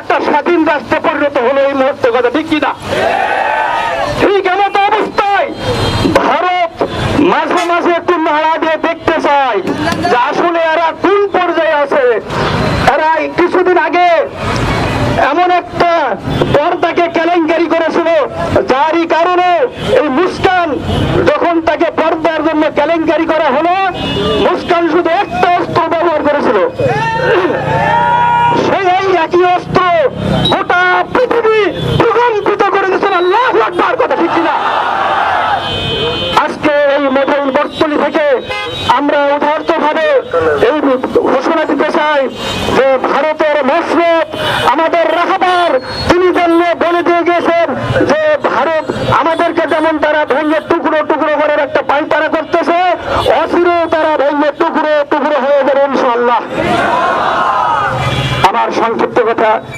একটা স্বাধীন রাষ্ট্রে পরিণত হলো এই মুহূর্তে, কথা ঠিক কিনা? ঠিক এমন অবস্থায় ভারত মাঝে মাঝে একটু নাড়া দিয়ে দেখতে চায় যে আসলে এরা কোন পর্যায়ে আছে। এরা কিছুদিন আগে এমন একটা পর্দাকে কেলেঙ্কারি করেছিল, যারই কারণে এই মুস্কান যখন তাকে পর্দার জন্য কেলেঙ্কারি করা হলো, মুস্কান শুধু একটা অস্ত্র ব্যবহার করেছিল, সেই একই অস্ত্র গোটা পৃথিবী প্রকম্পিত করে দিয়েছেন। আল্লাহু আকবার, কথা ঠিক কিনা? আজকে এই মোবাইল বর্তনী থেকে আমরা উদাহরণ ভাবে এই ঘোষণা দিতে চাই যে ভারতের মসনদ আমাদের রাহবার তিনি বলে দিয়ে গেছেন যে ভারত আমাদেরকে যেমন তারা ভেঙে টুকরো টুকরো করার একটা পায়তারা করতেছে, অচিরেই তারা ভেঙে টুকরো টুকরো হয়ে যাবে ইনশাআল্লাহ। আমার সংক্ষিপ্ত কথা